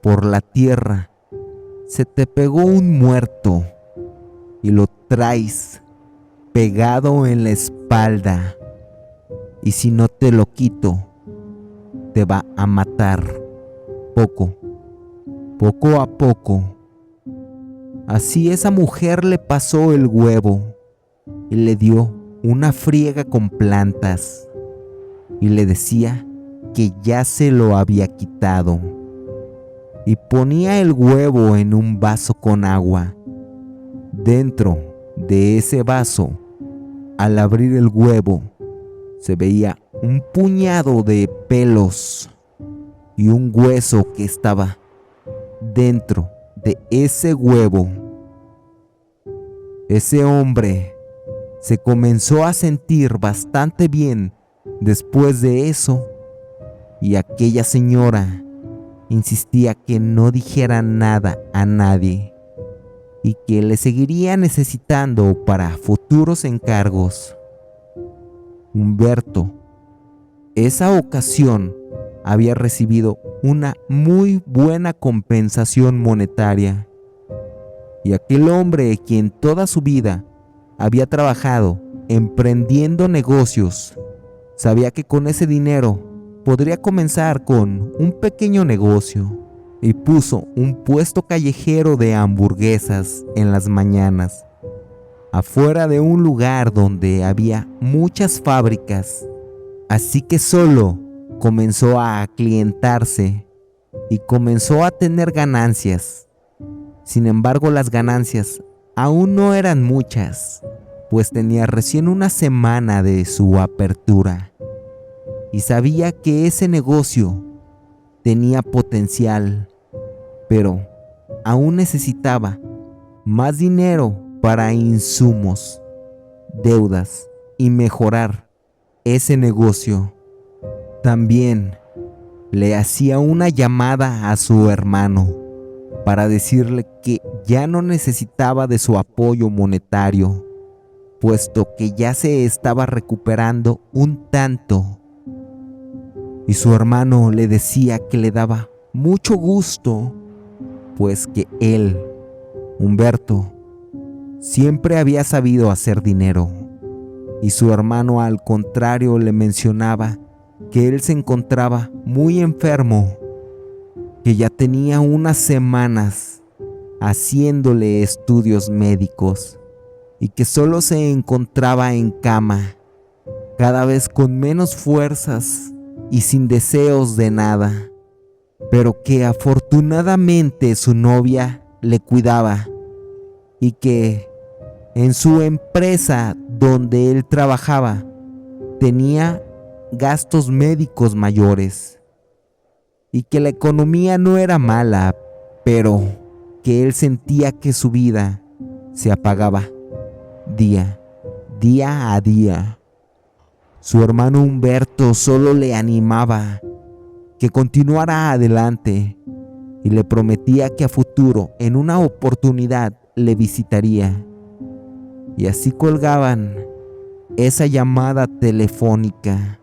por la tierra se te pegó un muerto y lo traes pegado en la espalda, y si no te lo quito te va a matar poco a poco. Así esa mujer le pasó el huevo y le dio una friega con plantas y le decía que ya se lo había quitado, y ponía el huevo en un vaso con agua. Dentro de ese vaso, al abrir el huevo, se veía un puñado de pelos y un hueso que estaba dentro de ese huevo. Ese hombre se comenzó a sentir bastante bien después de eso, y aquella señora insistía que no dijera nada a nadie y que le seguiría necesitando para futuros encargos. Humberto, esa ocasión, había recibido una muy buena compensación monetaria, y aquel hombre, quien toda su vida había trabajado emprendiendo negocios, sabía que con ese dinero podría comenzar con un pequeño negocio, y puso un puesto callejero de hamburguesas en las mañanas, afuera de un lugar donde había muchas fábricas. Así que solo comenzó a clientarse y comenzó a tener ganancias. Sin embargo, las ganancias aún no eran muchas, pues tenía recién una semana de su apertura, y sabía que ese negocio tenía potencial, pero aún necesitaba más dinero para insumos, deudas y mejorar ese negocio. También le hacía una llamada a su hermano para decirle que ya no necesitaba de su apoyo monetario, puesto que ya se estaba recuperando un tanto. Y su hermano le decía que le daba mucho gusto, pues que él, Humberto, siempre había sabido hacer dinero. Y su hermano, al contrario, le mencionaba que él se encontraba muy enfermo, que ya tenía unas semanas haciéndole estudios médicos y que solo se encontraba en cama, cada vez con menos fuerzas y sin deseos de nada, pero que afortunadamente su novia le cuidaba, y que en su empresa donde él trabajaba tenía gastos médicos mayores, y que la economía no era mala, pero que él sentía que su vida se apagaba día a día. Su hermano Humberto solo le animaba que continuara adelante y le prometía que a futuro, en una oportunidad, le visitaría. Y así colgaban esa llamada telefónica.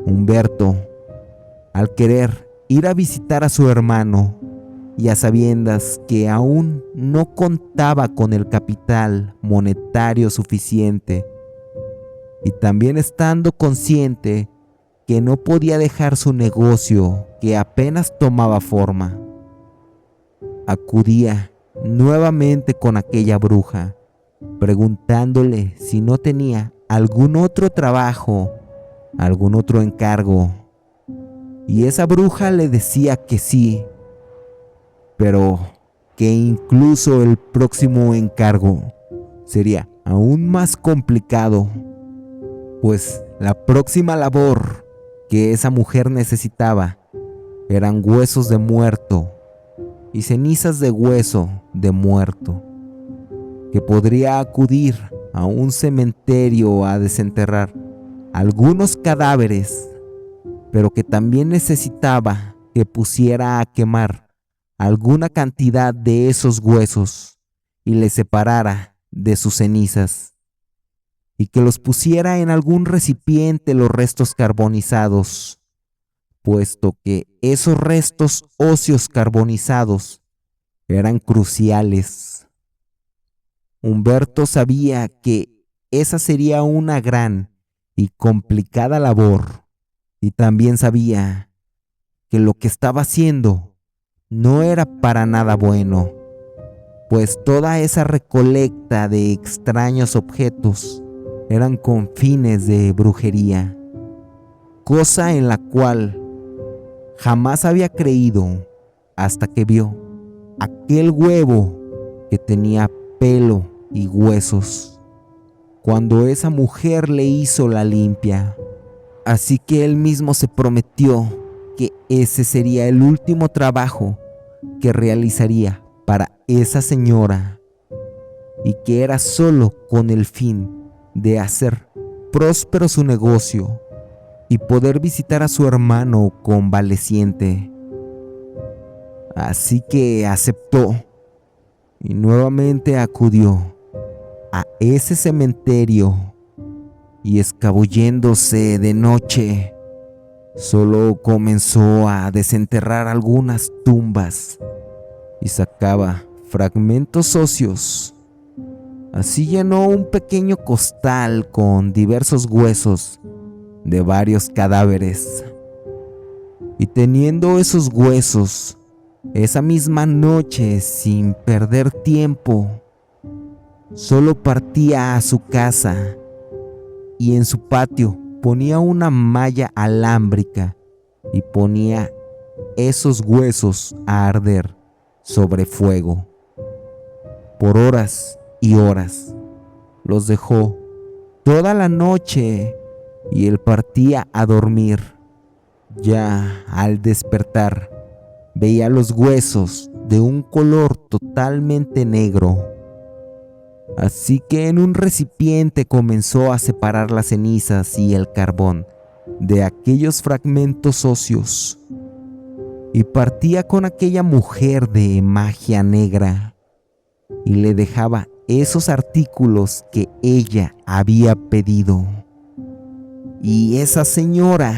Humberto, al querer ir a visitar a su hermano, y a sabiendas que aún no contaba con el capital monetario suficiente, y también estando consciente que no podía dejar su negocio que apenas tomaba forma, acudía nuevamente con aquella bruja, preguntándole si no tenía algún otro trabajo, algún otro encargo. Y esa bruja le decía que sí, pero que incluso el próximo encargo sería aún más complicado, pues la próxima labor que esa mujer necesitaba eran huesos de muerto y cenizas de hueso de muerto, que podría acudir a un cementerio a desenterrar algunos cadáveres, pero que también necesitaba que pusiera a quemar alguna cantidad de esos huesos y le separara de sus cenizas, y que los pusiera en algún recipiente los restos carbonizados, puesto que esos restos óseos carbonizados eran cruciales. Humberto sabía que esa sería una gran y complicada labor, y también sabía que lo que estaba haciendo no era para nada bueno, pues toda esa recolecta de extraños objetos eran con fines de brujería, cosa en la cual jamás había creído hasta que vio aquel huevo que tenía pelo y huesos cuando esa mujer le hizo la limpia. Así que él mismo se prometió que ese sería el último trabajo que realizaría para esa señora, y que era solo con el fin de hacer próspero su negocio y poder visitar a su hermano convaleciente. Así que aceptó y nuevamente acudió a ese cementerio, y escabulléndose de noche, solo comenzó a desenterrar algunas tumbas y sacaba fragmentos óseos. Así llenó un pequeño costal con diversos huesos de varios cadáveres. Y teniendo esos huesos, esa misma noche, sin perder tiempo, solo partía a su casa y en su patio ponía una malla alámbrica y ponía esos huesos a arder sobre fuego. Por horas y horas los dejó toda la noche y él partía a dormir. Ya al despertar veía los huesos de un color totalmente negro. Así que en un recipiente comenzó a separar las cenizas y el carbón de aquellos fragmentos óseos, y partía con aquella mujer de magia negra y le dejaba esos artículos que ella había pedido. Y esa señora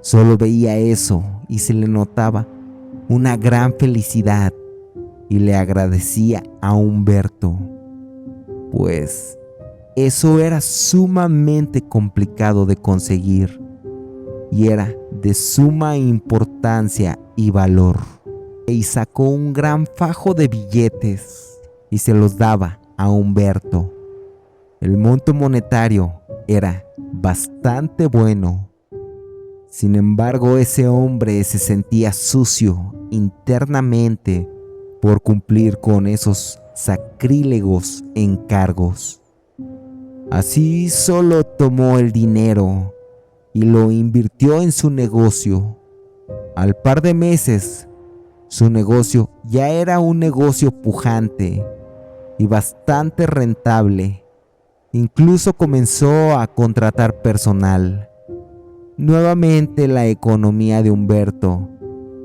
solo veía eso y se le notaba una gran felicidad y le agradecía a Humberto, pues eso era sumamente complicado de conseguir y era de suma importancia y valor. Y sacó un gran fajo de billetes y se los daba a Humberto. El monto monetario era bastante bueno. Sin embargo, ese hombre se sentía sucio internamente por cumplir con esos sacrílegos encargos. Así solo tomó el dinero y lo invirtió en su negocio. Al par de meses, su negocio ya era un negocio pujante y bastante rentable. Incluso comenzó a contratar personal. Nuevamente la economía de Humberto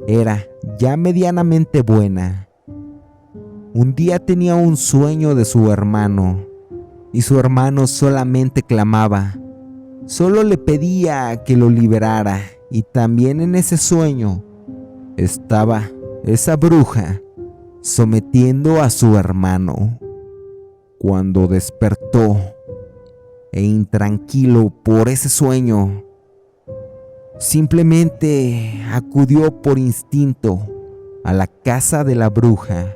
era ya medianamente buena. Un día tenía un sueño de su hermano, y su hermano solamente clamaba, solo le pedía que lo liberara, y también en ese sueño estaba esa bruja sometiendo a su hermano. Cuando despertó e intranquilo por ese sueño, simplemente acudió por instinto a la casa de la bruja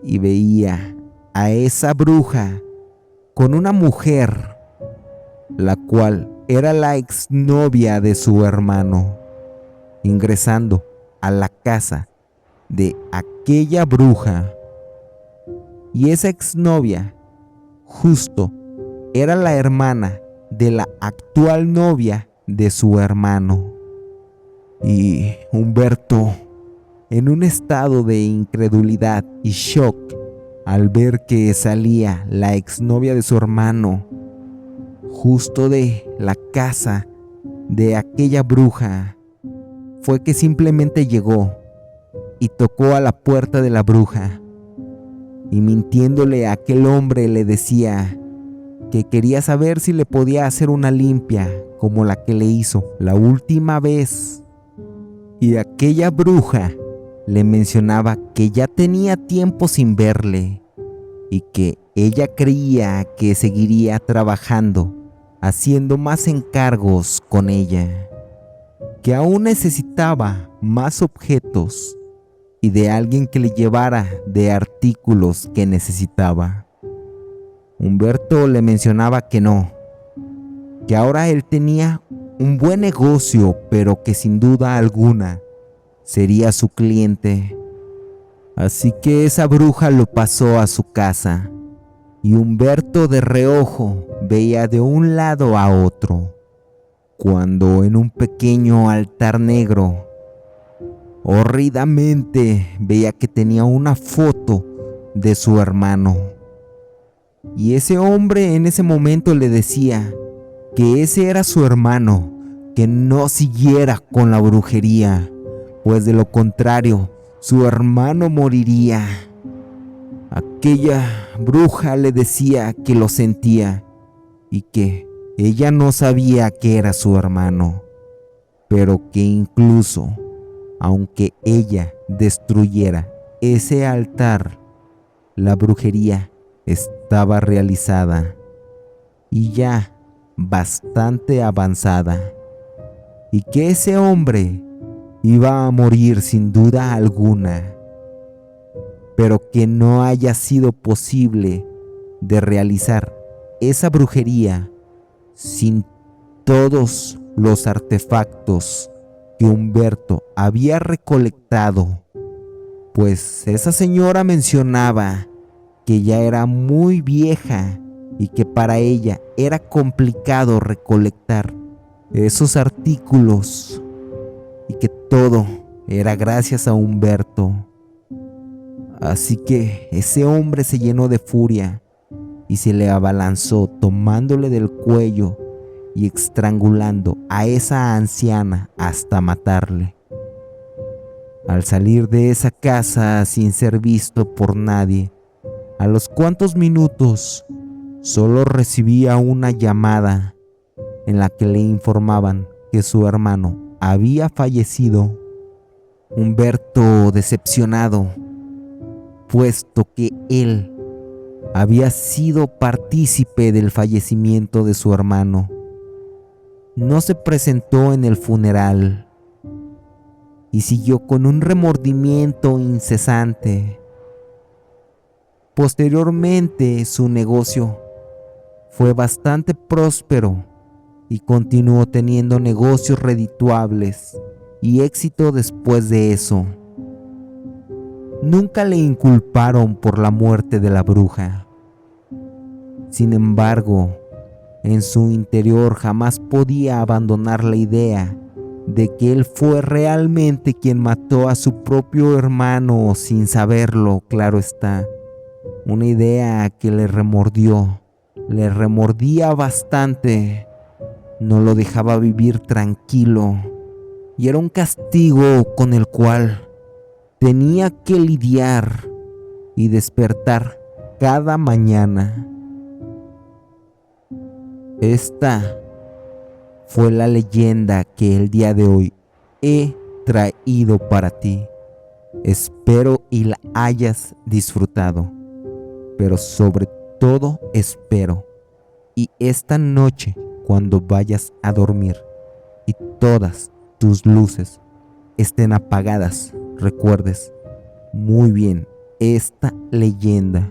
y veía a esa bruja con una mujer, la cual era la exnovia de su hermano, ingresando a la casa de aquella bruja. Y esa exnovia justo era la hermana de la actual novia de su hermano. Y Humberto, en un estado de incredulidad y shock al ver que salía la exnovia de su hermano justo de la casa de aquella bruja, fue que simplemente llegó y tocó a la puerta de la bruja, y mintiéndole a aquel hombre le decía que quería saber si le podía hacer una limpia como la que le hizo la última vez. Y aquella bruja le mencionaba que ya tenía tiempo sin verle y que ella creía que seguiría trabajando, haciendo más encargos con ella, que aún necesitaba más objetos y de alguien que le llevara de artículos que necesitaba. Humberto le mencionaba que no, que ahora él tenía un buen negocio, pero que sin duda alguna sería su cliente. Así que esa bruja lo pasó a su casa y Humberto de reojo veía de un lado a otro, cuando en un pequeño altar negro, horridamente veía que tenía una foto de su hermano. Y ese hombre en ese momento le decía que ese era su hermano, que no siguiera con la brujería, pues de lo contrario, su hermano moriría. Aquella bruja le decía que lo sentía y que ella no sabía que era su hermano, pero que incluso, aunque ella destruyera ese altar, la brujería estaba realizada y ya bastante avanzada, y que ese hombre iba a morir sin duda alguna, pero que no haya sido posible de realizar esa brujería sin todos los artefactos que Humberto había recolectado, pues esa señora mencionaba que ya era muy vieja y que para ella era complicado recolectar esos artículos y que todo era gracias a Humberto. Así que ese hombre se llenó de furia y se le abalanzó tomándole del cuello y estrangulando a esa anciana hasta matarle. Al salir de esa casa sin ser visto por nadie, a los cuantos minutos solo recibía una llamada en la que le informaban que su hermano había fallecido. Humberto, decepcionado, puesto que él había sido partícipe del fallecimiento de su hermano, no se presentó en el funeral y siguió con un remordimiento incesante. Posteriormente, su negocio fue bastante próspero y continuó teniendo negocios redituables y éxito después de eso. Nunca le inculparon por la muerte de la bruja. Sin embargo, en su interior jamás podía abandonar la idea de que él fue realmente quien mató a su propio hermano sin saberlo, claro está. Una idea que le remordía bastante, no lo dejaba vivir tranquilo y era un castigo con el cual tenía que lidiar y despertar cada mañana. Esta fue la leyenda que el día de hoy he traído para ti. Espero y la hayas disfrutado, pero sobre todo espero y esta noche cuando vayas a dormir y todas tus luces estén apagadas, recuerdes muy bien esta leyenda